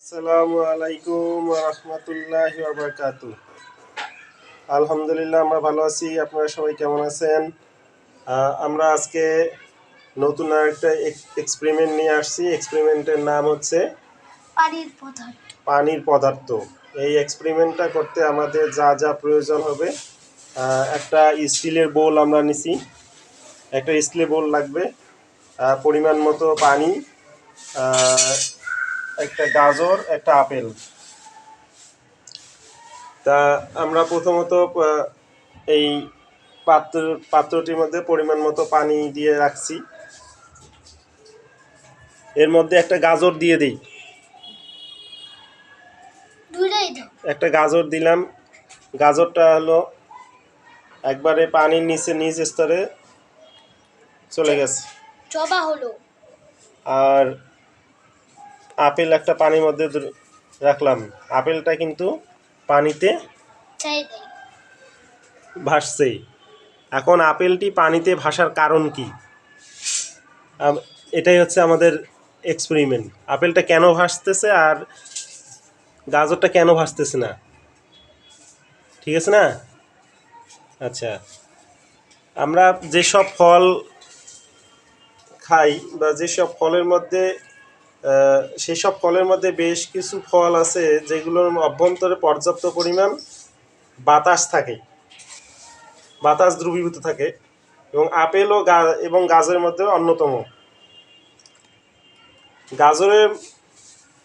আসসালামু আলাইকুম ওয়া রাহমাতুল্লাহি ওয়া বারাকাতুহু। আলহামদুলিল্লাহ আমরা ভালো আছি। আপনারা সবাই কেমন আছেন? আমরা আজকে নতুন আরেকটা এক্সপেরিমেন্ট নিয়ে আসছি। এক্সপেরিমেন্টের নাম হচ্ছে পানির পদার্থ। এই এক্সপেরিমেন্টটা করতে আমাদের যা যা প্রয়োজন হবে, একটা স্টিলের বোল আমরা নিছি। একটা স্টিলের বোল লাগবে, পরিমাণ মতো পানি, একটা গাজর, একটা আপেল। তা আমরা প্রথমত এই পাত্রটির মধ্যে পরিমাণ মতো পানি দিয়ে রাখছি। এর মধ্যে একটা গাজর দিয়ে দিই, একটা গাজর দিলাম। গাজরটা হলো একবারে পানির নিচে নিচ স্তরে চলে গেছে। আর আপেল একটা পানির মধ্যে রাখলাম। আপেলটা কিন্তু পানিতে ভাসছে। এখন আপেলটি পানিতে ভাসার কারণ কি? এটাই হচ্ছে আমাদের এক্সপেরিমেন্ট। আপেলটা কেন ভাসতেছে আর গাজরটা কেন ভাসতেছে না? ঠিক আছে না? আচ্ছা, আমরা যেসব ফল খাই বা যেসব ফলের মধ্যে সেসব ফলের মধ্যে বেশ কিছু ফল আছে যেগুলোর অভ্যন্তরে পর্যাপ্ত পরিমাণ বাতাস থাকে, বাতাস দ্রবীভূত থাকে, এবং আপেল এবং গাজরের মধ্যে অন্যতম। গাজরের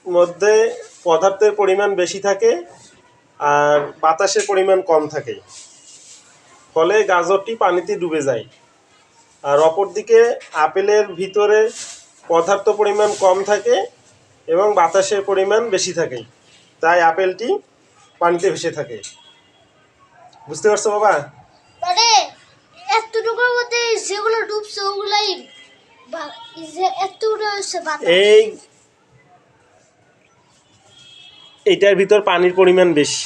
মধ্যে পদার্থের পরিমাণ বেশি থাকে আর বাতাসের পরিমাণ কম থাকে, ফলে গাজরটি পানিতে ডুবে যায়। আর অপরদিকে আপেলের ভিতরে পদার্থ পরিমাণ কম থাকে এবং বাতাসের পরিমাণ বেশি থাকে, তাই আপেলটি পানিতে ভেসে থাকে। বুঝতে পারছো বাবা? এইটার ভিতর পানির পরিমাণ বেশি।